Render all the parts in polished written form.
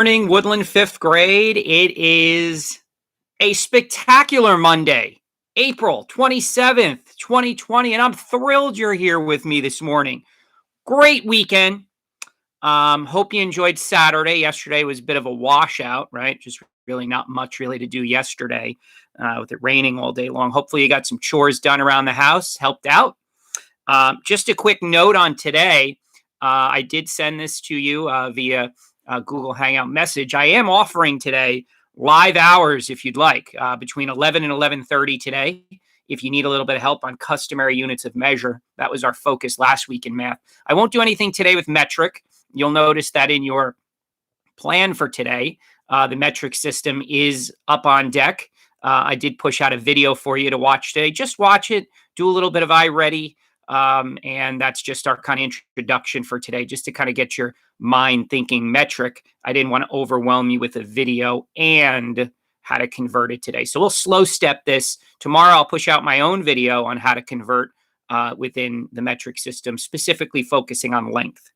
Morning, Woodland fifth grade. It is a spectacular Monday, April 27th, 2020, and I'm thrilled you're here with me this morning. Great weekend. Hope you enjoyed Saturday. Yesterday was a bit of a washout, right? Just really not much really to do yesterday with it raining all day long. Hopefully you got some chores done around the house, helped out. Just a quick note on today. I did send this to you via Google Hangout message. I am offering today live hours if you'd like between 11 and 11:30 today. If you need a little bit of help on customary units of measure, that was our focus last week in math. I won't do anything today with metric. You'll notice that in your plan for today, the metric system is up on deck. I did push out a video for you to watch today. Just watch it, do a little bit of iReady, and that's just our kind of introduction for today, just to kind of get your mind thinking metric. I didn't want to overwhelm you with a video and how to convert it today. So we'll slow step this. Tomorrow I'll push out my own video on how to convert within the metric system, specifically focusing on length.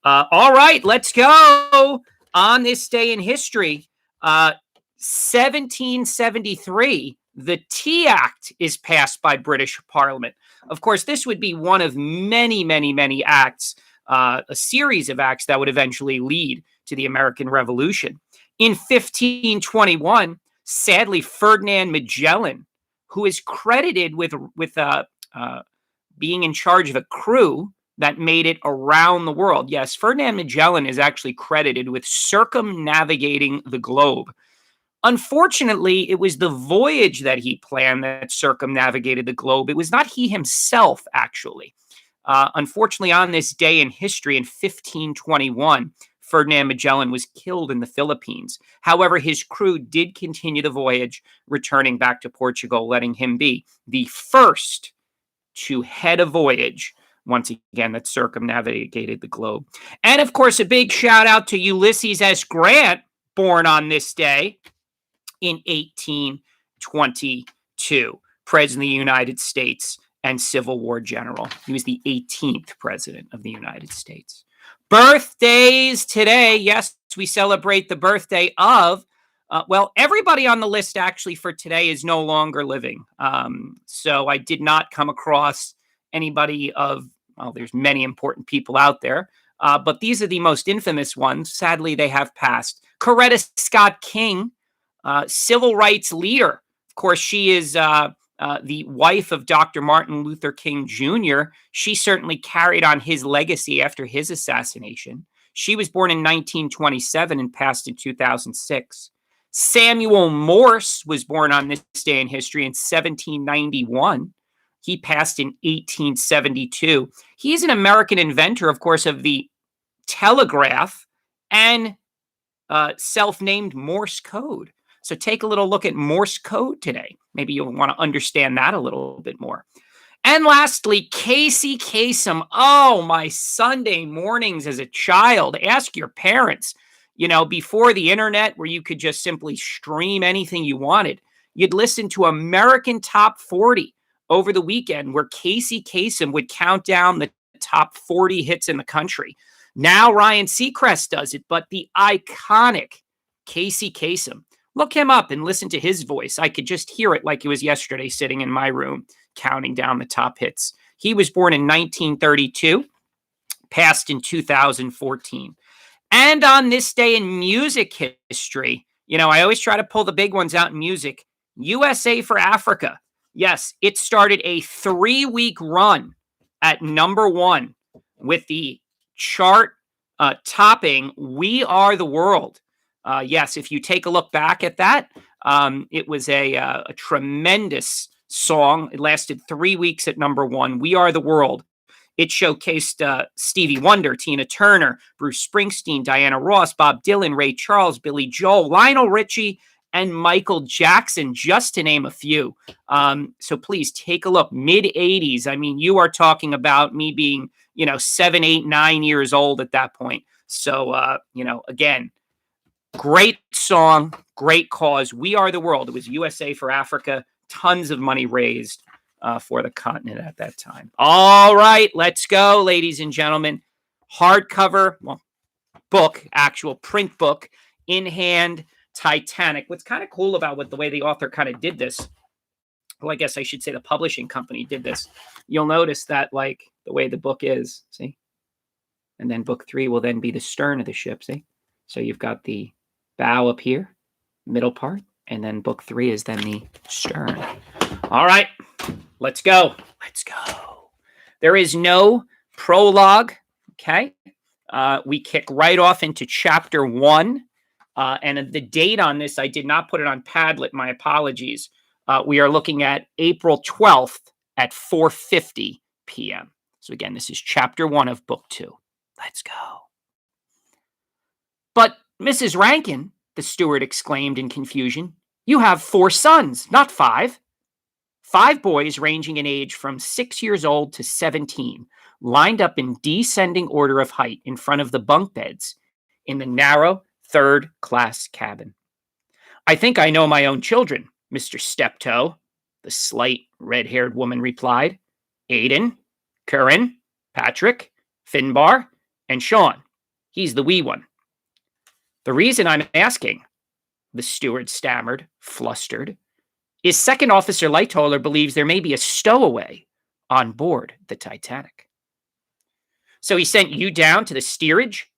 All right, let's go. On this day in history, 1773, the Tea Act is passed by British Parliament. Of course, this would be one of many, many, many acts, a series of acts that would eventually lead to the American Revolution. In 1521, sadly, Ferdinand Magellan, who is credited with being in charge of a crew that made it around the world. Yes, Ferdinand Magellan is actually credited with circumnavigating the globe. Unfortunately, it was the voyage that he planned that circumnavigated the globe. It was not he himself, actually. Unfortunately, on this day in history in 1521, Ferdinand Magellan was killed in the Philippines. However, his crew did continue the voyage, returning back to Portugal, letting him be the first to head a voyage, once again, that circumnavigated the globe. And of course, a big shout out to Ulysses S. Grant, born on this day in 1822, President of the United States and Civil War general. He was the 18th President of the United States. Birthdays today. Yes, we celebrate the birthday of, well, everybody on the list actually for today is no longer living. So I did not come across anybody of, well, there's many important people out there, but these are the most infamous ones. Sadly, they have passed. Coretta Scott King, civil rights leader. Of course, she is the wife of Dr. Martin Luther King Jr. She certainly carried on his legacy after his assassination. She was born in 1927 and passed in 2006. Samuel Morse was born on this day in history in 1791. He passed in 1872. He's an American inventor, of course, of the telegraph and self-named Morse code. So take a little look at Morse code today. Maybe you'll want to understand that a little bit more. And lastly, Casey Kasem. Oh, my Sunday mornings as a child. Ask your parents. You know, before the internet where you could just simply stream anything you wanted, you'd listen to American Top 40 over the weekend where Casey Kasem would count down the top 40 hits in the country. Now Ryan Seacrest does it, but the iconic Casey Kasem. Look him up and listen to his voice. I could just hear it like it was yesterday sitting in my room counting down the top hits. He was born in 1932, passed in 2014. And on this day in music history, you know, I always try to pull the big ones out in music. USA for Africa. Yes, it started a 3-week run at #1 with the chart topping We Are the World. Yes, if you take a look back at that, it was a tremendous song. It lasted 3 weeks at #1, We Are the World. It showcased Stevie Wonder, Tina Turner, Bruce Springsteen, Diana Ross, Bob Dylan, Ray Charles, Billy Joel, Lionel Richie, and Michael Jackson, just to name a few. So please take a look. Mid-'80s. I mean, you are talking about me being, 7, 8, 9 years old at that point. So, again, great song, great cause. We Are the World. It was USA for Africa. Tons of money raised for the continent at that time. All right, let's go, ladies and gentlemen. Hardcover, book, actual print book, in hand, Titanic. What's kind of cool about the way the author kind of did this, well, I guess I should say the publishing company did this. You'll notice that, like, the way the book is, see? And then book 3 will then be the stern of the ship, see? So you've got the bow up here, middle part, and then book 3 is then the stern. All right, let's go. Let's go. There is no prologue, okay? We kick right off into chapter 1. And the date on this, I did not put it on Padlet, my apologies. We are looking at April 12th at 4:50 p.m. So again, this is chapter 1 of book 2. Let's go. But Mrs. Rankin, the steward exclaimed in confusion, you have 4 sons, not 5. 5 boys ranging in age from 6 years old to 17, lined up in descending order of height in front of the bunk beds in the narrow 3rd-class cabin. I think I know my own children, Mr. Steptoe, the slight red-haired woman replied. Aidan, Curran, Patrick, Finbar, and Sean. He's the wee one. The reason I'm asking, the steward stammered, flustered, is Second Officer Lightoller believes there may be a stowaway on board the Titanic. So he sent you down to the steerage?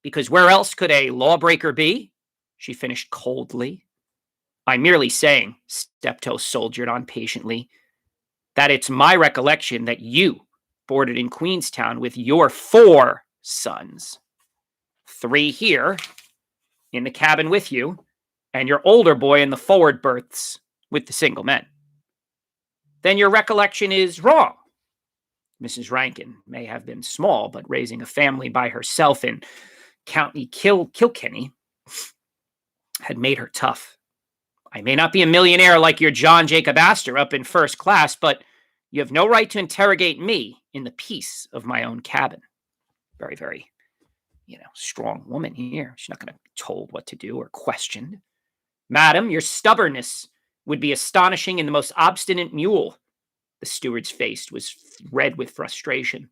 Because where else could a lawbreaker be? She finished coldly. I'm merely saying, Steptoe soldiered on patiently, that it's my recollection that you boarded in Queenstown with your 4 sons. 3 here in the cabin with you, and your older boy in the forward berths with the single men. Then your recollection is wrong. Mrs. Rankin may have been small, but raising a family by herself in County Kilkenny had made her tough. I may not be a millionaire like your John Jacob Astor up in first class, but you have no right to interrogate me in the peace of my own cabin. Very, very, strong woman here. She's not going to be told what to do or questioned. Madam, your stubbornness would be astonishing in the most obstinate mule. The steward's face was red with frustration.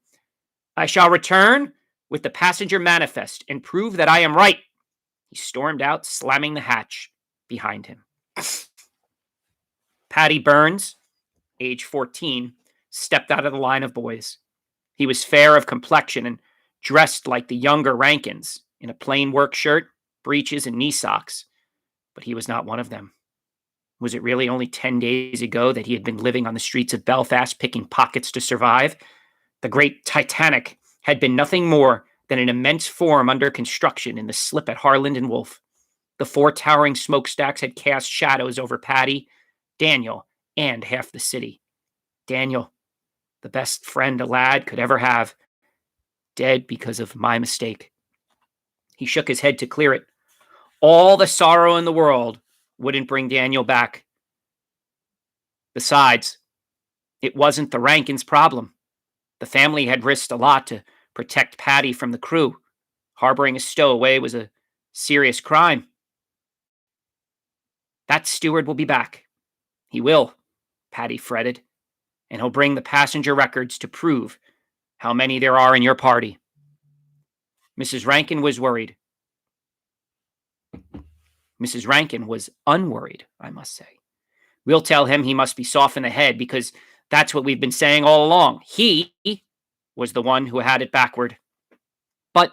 I shall return with the passenger manifest and prove that I am right. He stormed out, slamming the hatch behind him. Paddy Burns, age 14, stepped out of the line of boys. He was fair of complexion and dressed like the younger Rankins in a plain work shirt, breeches, and knee socks. But he was not one of them. Was it really only 10 days ago that he had been living on the streets of Belfast picking pockets to survive? The great Titanic had been nothing more than an immense form under construction in the slip at Harland and Wolff. The 4 towering smokestacks had cast shadows over Paddy, Daniel, and half the city. Daniel, the best friend a lad could ever have, dead because of my mistake. He shook his head to clear it. All the sorrow in the world wouldn't bring Daniel back. Besides, it wasn't the Rankins' problem. The family had risked a lot to protect Paddy from the crew. Harboring a stowaway was a serious crime. That steward will be back. He will, Paddy fretted, and he'll bring the passenger records to prove how many there are in your party. Mrs. Rankin was worried. Mrs. Rankin was unworried, I must say. We'll tell him he must be soft in the head because that's what we've been saying all along. He was the one who had it backward. But,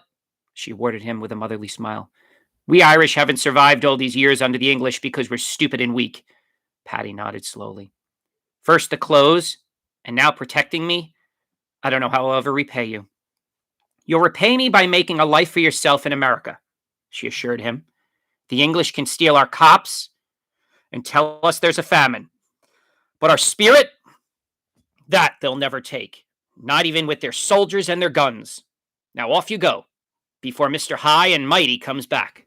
she awarded him with a motherly smile, we Irish haven't survived all these years under the English because we're stupid and weak. Paddy nodded slowly. First the clothes, and now protecting me? I don't know how I'll ever repay you. You'll repay me by making a life for yourself in America, she assured him. The English can steal our cops and tell us there's a famine. But our spirit, that they'll never take, not even with their soldiers and their guns. Now off you go, before Mr. High and Mighty comes back.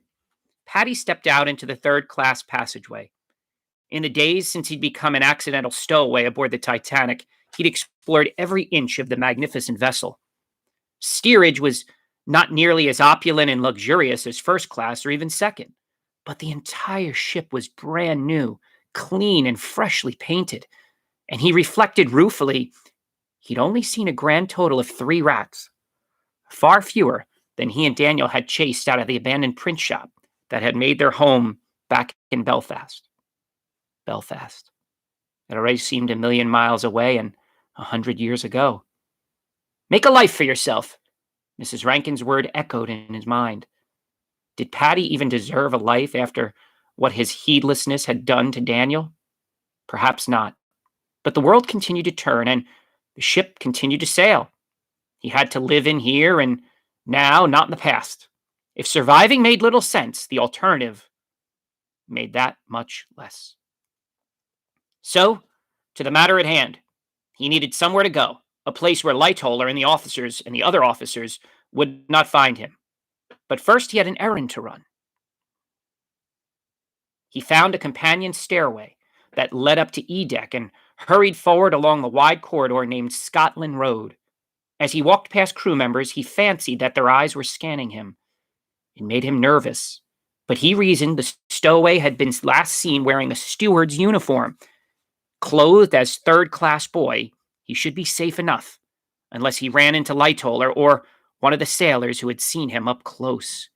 Paddy stepped out into the 3rd-class passageway. In the days since he'd become an accidental stowaway aboard the Titanic, he'd explored every inch of the magnificent vessel. Steerage was not nearly as opulent and luxurious as first class or even second, but the entire ship was brand new, clean and freshly painted, and he reflected ruefully he'd only seen a grand total of 3 rats, far fewer than he and Daniel had chased out of the abandoned print shop that had made their home back in Belfast. Belfast. It already seemed 1,000,000 miles away and 100 years ago. Make a life for yourself. Mrs. Rankin's word echoed in his mind. Did Paddy even deserve a life after what his heedlessness had done to Daniel? Perhaps not. But the world continued to turn, and the ship continued to sail. He had to live in here and now, not in the past. If surviving made little sense, the alternative made that much less. So, to the matter at hand. He needed somewhere to go, a place where Lightoller and the other officers would not find him. But first he had an errand to run. He found a companion stairway that led up to E deck and hurried forward along the wide corridor named Scotland Road. As he walked past crew members, he fancied that their eyes were scanning him. It made him nervous, but he reasoned the stowaway had been last seen wearing a steward's uniform. Clothed as third-class boy, he should be safe enough, unless he ran into Lightoller or one of the sailors who had seen him up close.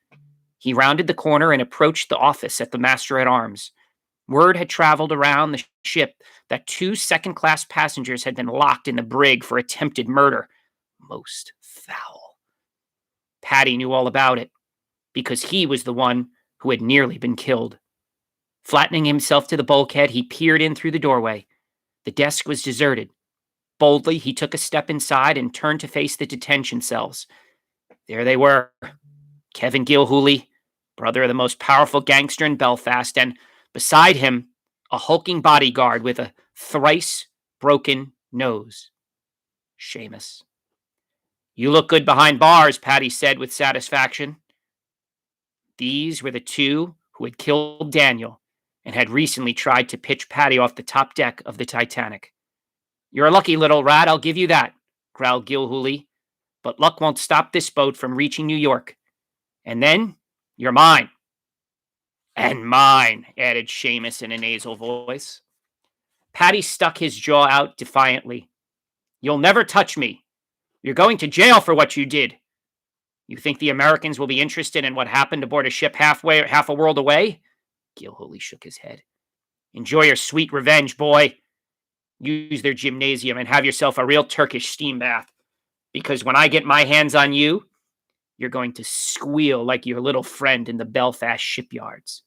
He rounded the corner and approached the office at the Master-at-Arms. Word had traveled around the ship that 2 second-class passengers had been locked in the brig for attempted murder. Most foul. Paddy knew all about it, because he was the one who had nearly been killed. Flattening himself to the bulkhead, he peered in through the doorway. The desk was deserted. Boldly, he took a step inside and turned to face the detention cells. There they were. Kevin Gilhooly, brother of the most powerful gangster in Belfast, and beside him, a hulking bodyguard with a thrice broken nose. Seamus. You look good behind bars, Paddy said with satisfaction. These were the 2 who had killed Daniel and had recently tried to pitch Paddy off the top deck of the Titanic. You're a lucky little rat, I'll give you that, growled Gilhooly. But luck won't stop this boat from reaching New York. And then, you're mine. And mine, added Seamus in a nasal voice. Paddy stuck his jaw out defiantly. You'll never touch me. You're going to jail for what you did. You think the Americans will be interested in what happened aboard a ship half a world away? Gilhooly shook his head. Enjoy your sweet revenge, boy. Use their gymnasium and have yourself a real Turkish steam bath. Because when I get my hands on you, you're going to squeal like your little friend in the Belfast shipyards.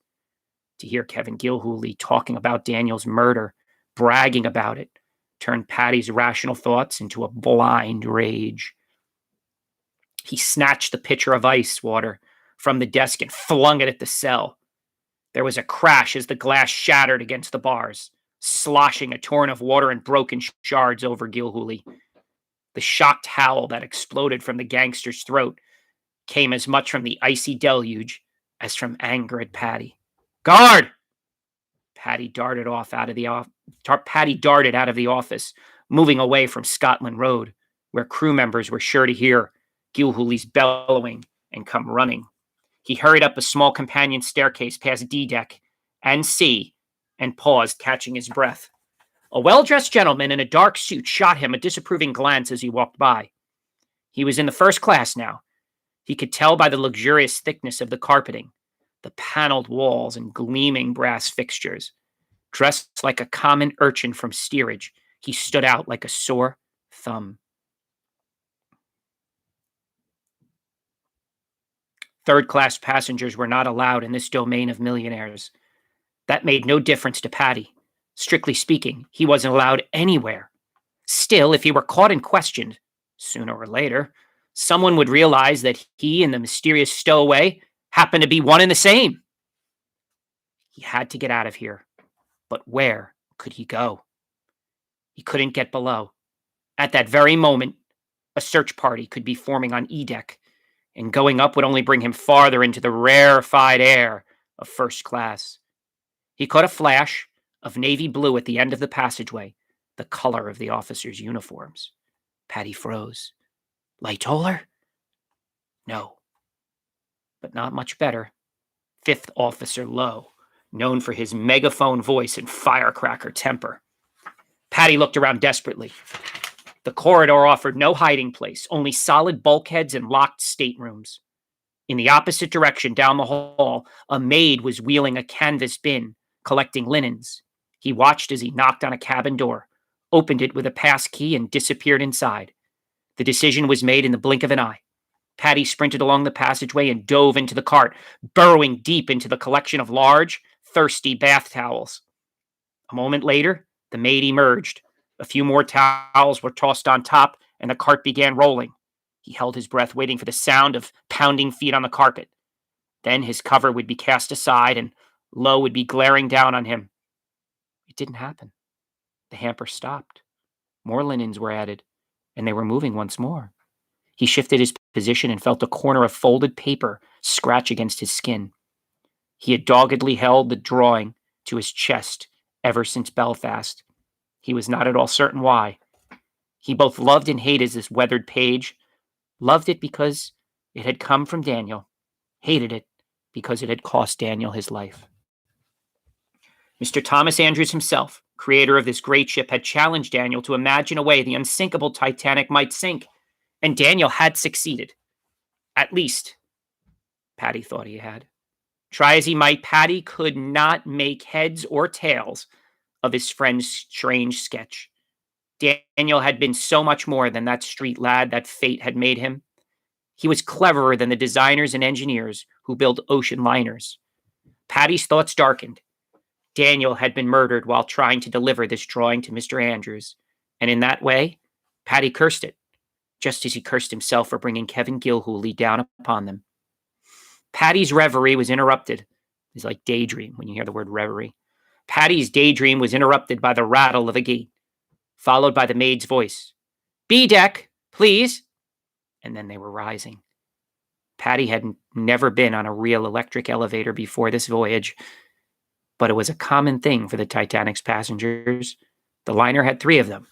To hear Kevin Gilhooly talking about Daniel's murder, bragging about it, turned Paddy's rational thoughts into a blind rage. He snatched the pitcher of ice water from the desk and flung it at the cell. There was a crash as the glass shattered against the bars, sloshing a torrent of water and broken shards over Gilhooly. The shocked howl that exploded from the gangster's throat came as much from the icy deluge as from anger at Paddy. Guard! Paddy darted out of the office, moving away from Scotland Road, where crew members were sure to hear Gilhooly's bellowing and come running. He hurried up a small companion staircase past D deck and C and paused, catching his breath. A well-dressed gentleman in a dark suit shot him a disapproving glance as he walked by. He was in the first class now. He could tell by the luxurious thickness of the carpeting, the paneled walls and gleaming brass fixtures. Dressed like a common urchin from steerage, he stood out like a sore thumb. Third-class passengers were not allowed in this domain of millionaires. That made no difference to Paddy. Strictly speaking, he wasn't allowed anywhere. Still, if he were caught and questioned, sooner or later, someone would realize that he and the mysterious stowaway happened to be one and the same. He had to get out of here. But where could he go? He couldn't get below. At that very moment, a search party could be forming on E deck, and going up would only bring him farther into the rarefied air of first class. He caught a flash of navy blue at the end of the passageway, the color of the officers' uniforms. Paddy froze. Lightoller? No. But not much better. 5th Officer Lowe, known for his megaphone voice and firecracker temper. Paddy looked around desperately. The corridor offered no hiding place, only solid bulkheads and locked staterooms. In the opposite direction, down the hall, a maid was wheeling a canvas bin, collecting linens. He watched as he knocked on a cabin door, opened it with a pass key, and disappeared inside. The decision was made in the blink of an eye. Patty sprinted along the passageway and dove into the cart, burrowing deep into the collection of large, thirsty bath towels. A moment later, the maid emerged. A few more towels were tossed on top, and the cart began rolling. He held his breath, waiting for the sound of pounding feet on the carpet. Then his cover would be cast aside, and Lo would be glaring down on him. It didn't happen. The hamper stopped. More linens were added, and they were moving once more. He shifted his position and felt a corner of folded paper scratch against his skin. He had doggedly held the drawing to his chest ever since Belfast. He was not at all certain why. He both loved and hated this weathered page. Loved it because it had come from Daniel. Hated it because it had cost Daniel his life. Mr. Thomas Andrews himself, creator of this great ship, had challenged Daniel to imagine a way the unsinkable Titanic might sink, and Daniel had succeeded. At least, Patty thought he had. Try as he might, Patty could not make heads or tails of his friend's strange sketch. Daniel had been so much more than that street lad that fate had made him. He was cleverer than the designers and engineers who built ocean liners. Patty's thoughts darkened. Daniel had been murdered while trying to deliver this drawing to Mr. Andrews, and in that way, Patty cursed it, just as he cursed himself for bringing Kevin Gilhooly down upon them. Patty's reverie was interrupted. It's like daydream when you hear the word reverie. Patty's daydream was interrupted by the rattle of a gate, followed by the maid's voice. "B deck, please." And then they were rising. Patty had never been on a real electric elevator before this voyage, but it was a common thing for the Titanic's passengers. The liner had 3 of them.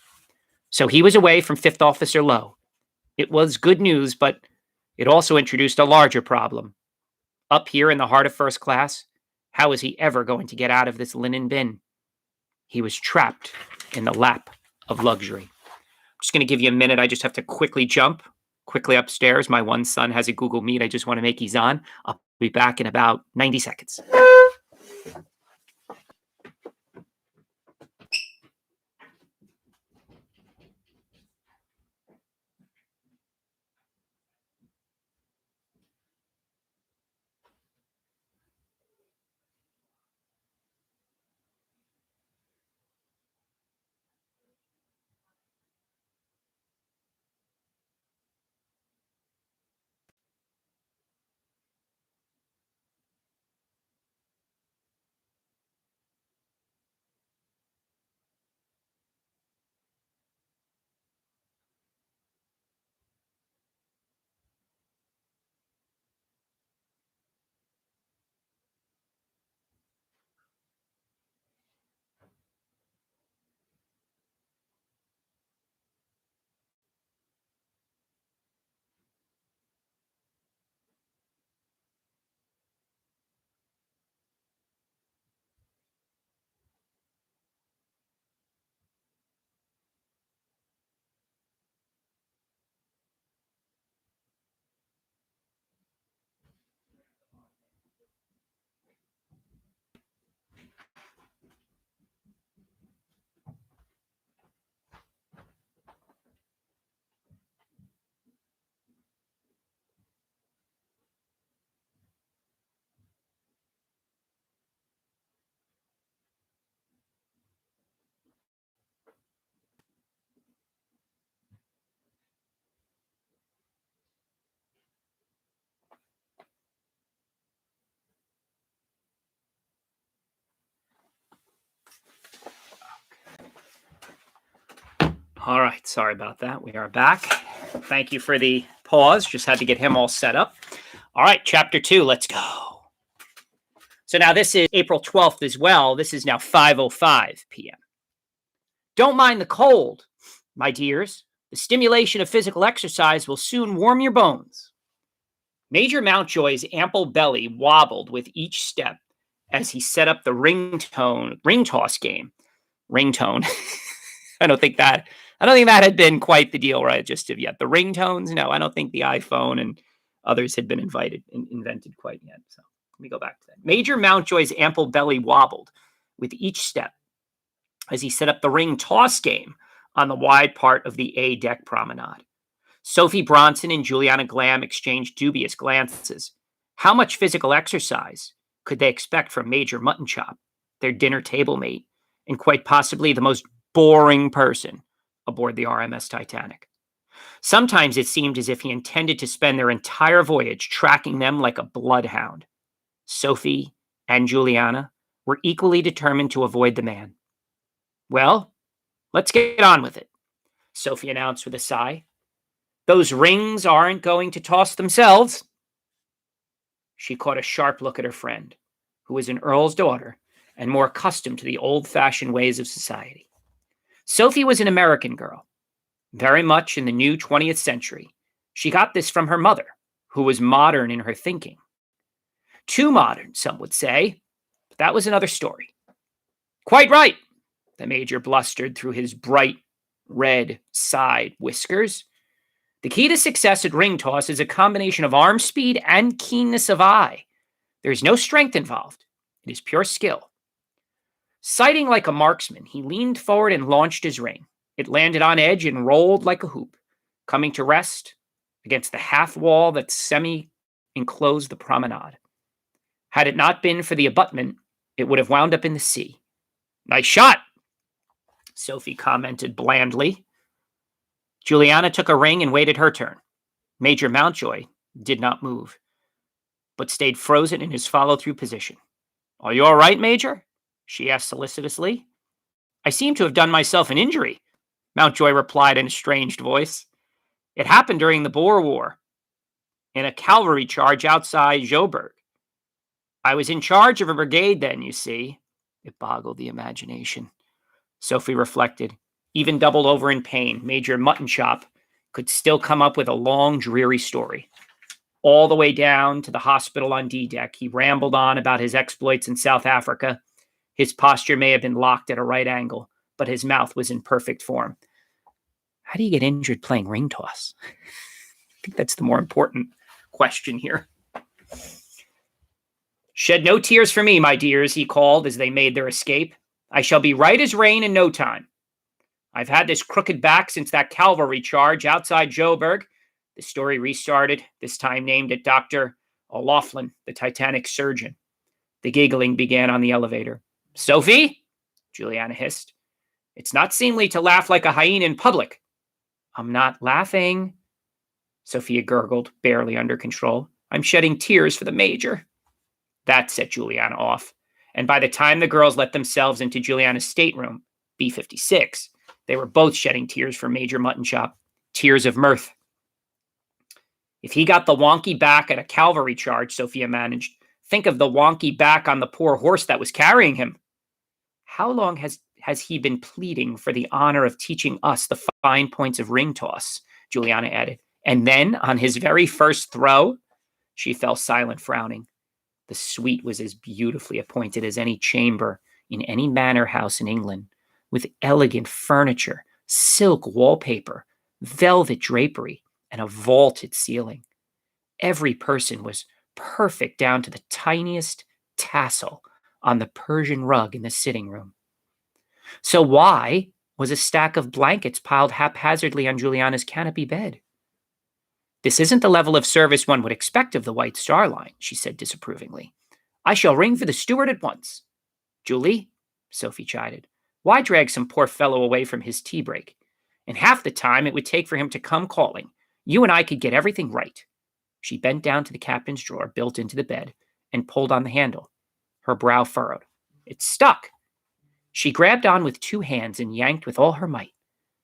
So he was away from Fifth Officer Lowe. It was good news, but it also introduced a larger problem. Up here in the heart of first class, how was he ever going to get out of this linen bin? He was trapped in the lap of luxury. I'm just going to give you a minute. I just have to quickly jump quickly upstairs. My one son has a Google Meet. I just want to make he's on. I'll be back in about 90 seconds. All right, sorry about that. We are back. Thank you for the pause. Just had to get him all set up. All right, chapter 2, let's go. So now this is April 12th as well. This is now 5:05 p.m. Don't mind the cold, my dears. The stimulation of physical exercise will soon warm your bones. Major Mountjoy's ample belly wobbled with each step as he set up the ring toss game. Ringtone. I don't think that had been quite the deal right just of yet. The ringtones, no, I don't think the iPhone and others had been invented quite yet. So let me go back to that. Major Mountjoy's ample belly wobbled with each step as he set up the ring toss game on the wide part of the A deck promenade. Sophie Bronson and Juliana Glam exchanged dubious glances. How much physical exercise could they expect from Major Muttonchop, their dinner table mate, and quite possibly the most boring person aboard the RMS Titanic? Sometimes it seemed as if he intended to spend their entire voyage tracking them like a bloodhound. Sophie and Juliana were equally determined to avoid the man. Well, let's get on with it, Sophie announced with a sigh. Those rings aren't going to toss themselves. She caught a sharp look at her friend, who was an earl's daughter and more accustomed to the old-fashioned ways of society. Sophie was an American girl, very much in the new 20th century. She got this from her mother, who was modern in her thinking. Too modern, some would say, but that was another story. Quite right, the Major blustered through his bright red side whiskers. The key to success at ring toss is a combination of arm speed and keenness of eye. There is no strength involved. It is pure skill. Sighting like a marksman, he leaned forward and launched his ring. It landed on edge and rolled like a hoop, coming to rest against the half wall that semi-enclosed the promenade. Had it not been for the abutment, it would have wound up in the sea. Nice shot, Sophie commented blandly. Juliana took a ring and waited her turn. Major Mountjoy did not move, but stayed frozen in his follow-through position. Are you all right, Major? She asked solicitously. I seem to have done myself an injury, Mountjoy replied in a strange voice. It happened during the Boer War, in a cavalry charge outside Joburg. I was in charge of a brigade then, you see. It boggled the imagination. Sophie reflected. Even doubled over in pain, Major Muttonchop could still come up with a long, dreary story. All the way down to the hospital on D-deck, he rambled on about his exploits in South Africa. His posture may have been locked at a right angle, but his mouth was in perfect form. How do you get injured playing ring toss? I think that's the more important question here. Shed no tears for me, my dears, he called as they made their escape. I shall be right as rain in no time. I've had this crooked back since that cavalry charge outside Joburg. The story restarted, this time named at Dr. O'Loughlin, the Titanic surgeon. The giggling began on the elevator. Sophie, Juliana hissed. It's not seemly to laugh like a hyena in public. I'm not laughing, Sophia gurgled, barely under control. I'm shedding tears for the Major. That set Juliana off, and by the time the girls let themselves into Juliana's stateroom, B-56, they were both shedding tears for Major Muttonchop, tears of mirth. If he got the wonky back at a cavalry charge, Sophia managed, think of the wonky back on the poor horse that was carrying him. How long has he been pleading for the honor of teaching us the fine points of ring toss? Juliana added. And then, on his very first throw, she fell silent, frowning. The suite was as beautifully appointed as any chamber in any manor house in England, with elegant furniture, silk wallpaper, velvet drapery, and a vaulted ceiling. Every person was perfect down to the tiniest tassel on the Persian rug in the sitting room. So why was a stack of blankets piled haphazardly on Juliana's canopy bed? This isn't the level of service one would expect of the White Star Line, she said disapprovingly. I shall ring for the steward at once. Julie, Sophie chided, why drag some poor fellow away from his tea break? In half the time it would take for him to come calling, you and I could get everything right. She bent down to the captain's drawer built into the bed and pulled on the handle. Her brow furrowed. It stuck. She grabbed on with two hands and yanked with all her might.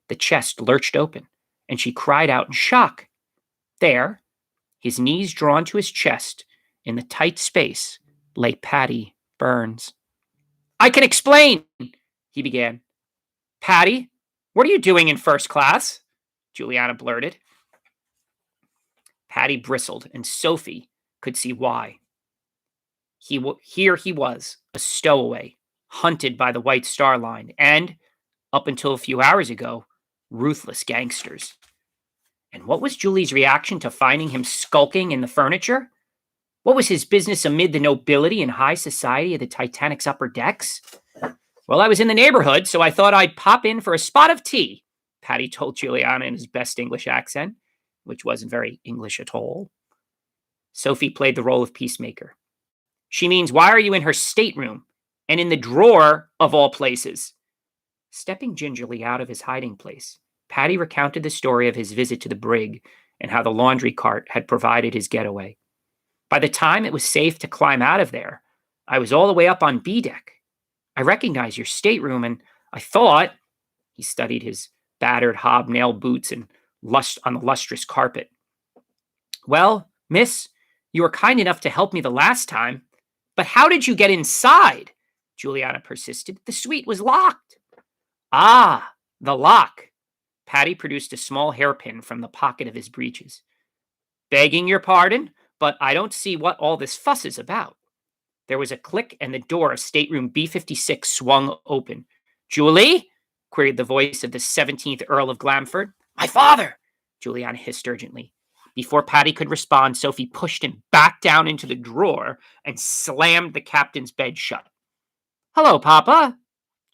The chest lurched open, and she cried out in shock. There, his knees drawn to his chest, in the tight space, lay Patty Burns. I can explain, he began. Patty, what are you doing in first class? Juliana blurted. Patty bristled, and Sophie could see why. Here he was, a stowaway, hunted by the White Star Line, and, up until a few hours ago, ruthless gangsters. And what was Julie's reaction to finding him skulking in the furniture? What was his business amid the nobility and high society of the Titanic's upper decks? Well, I was in the neighborhood, so I thought I'd pop in for a spot of tea, Patty told Juliana in his best English accent, which wasn't very English at all. Sophie played the role of peacemaker. She means, why are you in her stateroom? And in the drawer, of all places? Stepping gingerly out of his hiding place, Patty recounted the story of his visit to the brig and how the laundry cart had provided his getaway. By the time it was safe to climb out of there, I was all the way up on B deck. I recognized your stateroom, and I thought, he studied his battered hobnail boots and on the lustrous carpet. Well, miss, you were kind enough to help me the last time. But how did you get inside? Juliana persisted. The suite was locked. Ah, the lock. Patty produced a small hairpin from the pocket of his breeches. Begging your pardon, but I don't see what all this fuss is about. There was a click, and the door of stateroom B56 swung open. Julie? Queried the voice of the 17th Earl of Glamford. My father! Juliana hissed urgently. Before Patty could respond, Sophie pushed him back down into the drawer and slammed the captain's bed shut. Hello, Papa.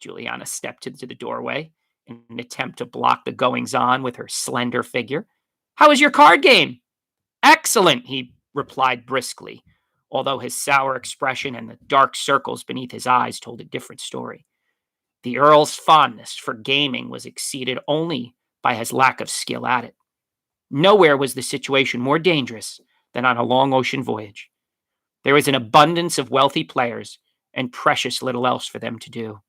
Juliana stepped into the doorway in an attempt to block the goings-on with her slender figure. How was your card game? Excellent, he replied briskly, although his sour expression and the dark circles beneath his eyes told a different story. The Earl's fondness for gaming was exceeded only by his lack of skill at it. Nowhere was the situation more dangerous than on a long ocean voyage. There was an abundance of wealthy players and precious little else for them to do.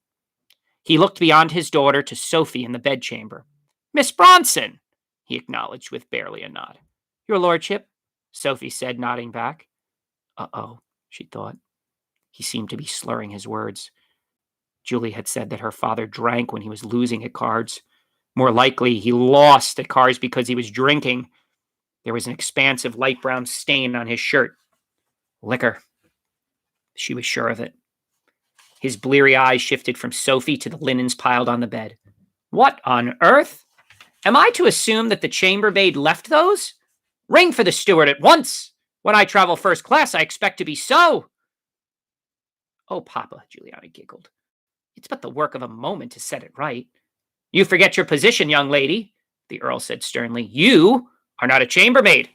He looked beyond his daughter to Sophie in the bedchamber. Miss Bronson, he acknowledged with barely a nod. Your lordship, Sophie said, nodding back. Uh-oh, she thought. He seemed to be slurring his words. Julie had said that her father drank when he was losing at cards. More likely, he lost at cards because he was drinking. There was an expansive light brown stain on his shirt. Liquor. She was sure of it. His bleary eyes shifted from Sophie to the linens piled on the bed. What on earth? Am I to assume that the chambermaid left those? Ring for the steward at once. When I travel first class, I expect to be so. Oh, Papa, Juliana giggled. It's but the work of a moment to set it right. You forget your position, young lady, the Earl said sternly. You are not a chambermaid.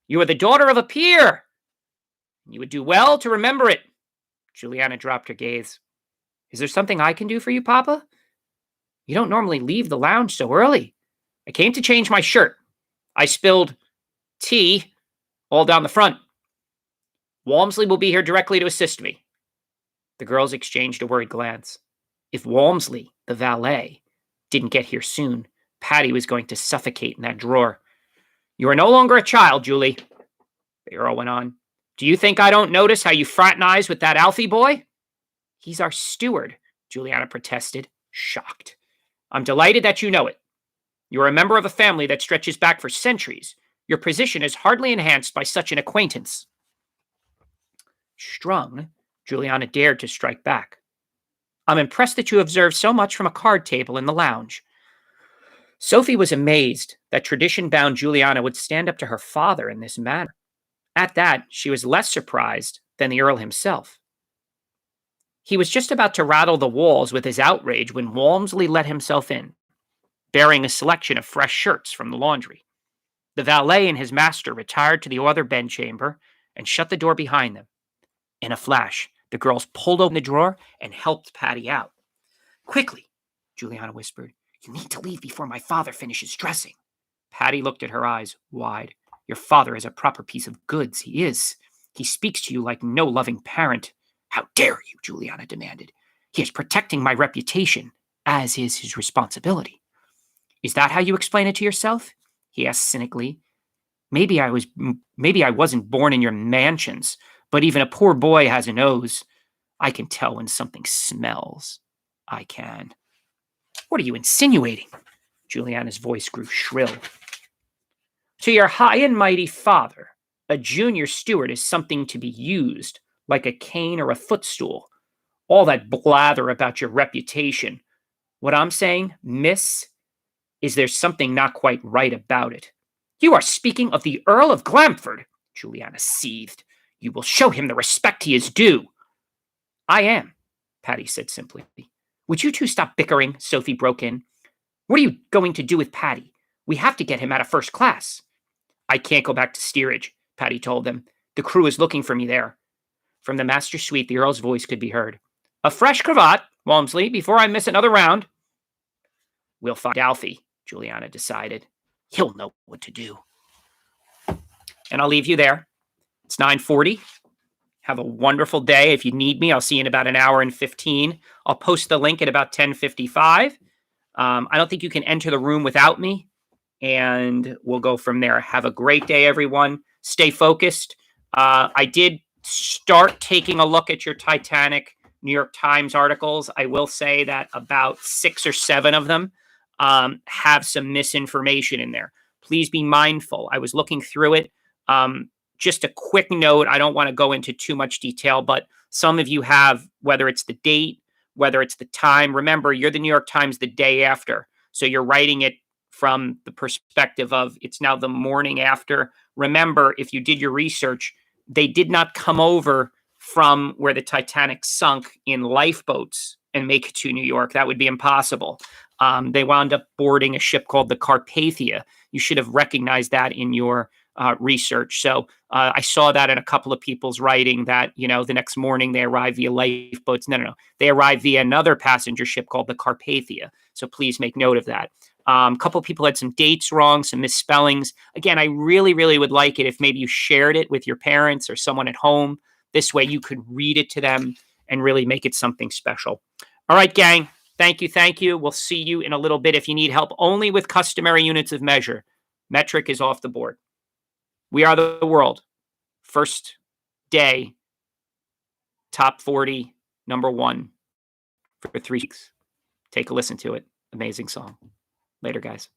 You are the daughter of a peer. You would do well to remember it. Juliana dropped her gaze. Is there something I can do for you, Papa? You don't normally leave the lounge so early. I came to change my shirt. I spilled tea all down the front. Walmsley will be here directly to assist me. The girls exchanged a worried glance. If Walmsley, the valet, didn't get here soon, Patty was going to suffocate in that drawer. You are no longer a child, Julie, the Earl went on. Do you think I don't notice how you fraternize with that Alfie boy? He's our steward, Juliana protested, shocked. I'm delighted that you know it. You're a member of a family that stretches back for centuries. Your position is hardly enhanced by such an acquaintance. Strung, Juliana dared to strike back. I'm impressed that you observed so much from a card table in the lounge. Sophie was amazed that tradition-bound Juliana would stand up to her father in this manner. At that, she was less surprised than the Earl himself. He was just about to rattle the walls with his outrage when Walmsley let himself in, bearing a selection of fresh shirts from the laundry. The valet and his master retired to the other bedchamber and shut the door behind them. In a flash, the girls pulled open the drawer and helped Patty out. Quickly, Juliana whispered. You need to leave before my father finishes dressing. Patty looked at her eyes wide. Your father is a proper piece of goods, he is. He speaks to you like no loving parent. How dare you, Juliana demanded. He is protecting my reputation, as is his responsibility. Is that how you explain it to yourself? He asked cynically. Maybe I wasn't born in your mansions, but even a poor boy has a nose. I can tell when something smells. I can. What are you insinuating? Juliana's voice grew shrill. To your high and mighty father, a junior steward is something to be used, like a cane or a footstool. All that blather about your reputation. What I'm saying, miss, is there's something not quite right about it. You are speaking of the Earl of Glamford, Juliana seethed. You will show him the respect he is due. I am, Patty said simply. Would you two stop bickering? Sophie broke in. What are you going to do with Patty? We have to get him out of first class. I can't go back to steerage, Patty told them. The crew is looking for me there. From the master suite, the Earl's voice could be heard. A fresh cravat, Walmsley, before I miss another round. We'll find Alfie, Juliana decided. He'll know what to do. And I'll leave you there. It's 9:40. Have a wonderful day. If you need me, I'll see you in about an hour and 15. I'll post the link at about 10:55. I don't think you can enter the room without me, and we'll go from there. Have a great day, everyone. Stay focused. I did start taking a look at your Titanic New York Times articles. I will say that about 6 or 7 of them have some misinformation in there. Please be mindful. I was looking through it. Just a quick note. I don't want to go into too much detail, but some of you have, whether it's the date, whether it's the time. Remember, you're the New York Times the day after. So you're writing it from the perspective of it's now the morning after. Remember, if you did your research, they did not come over from where the Titanic sunk in lifeboats and make it to New York. That would be impossible. They wound up boarding a ship called the Carpathia. You should have recognized that in your research. So I saw that in a couple of people's writing that, the next morning they arrived via lifeboats. No. They arrived via another passenger ship called the Carpathia. So please make note of that. A couple of people had some dates wrong, some misspellings. Again, I really, really would like it if maybe you shared it with your parents or someone at home. This way you could read it to them and really make it something special. All right, gang. Thank you. Thank you. We'll see you in a little bit. If you need help only with customary units of measure, metric is off the board. We Are the World. First day, top 40, #1 for 3 weeks. Take a listen to it. Amazing song. Later, guys.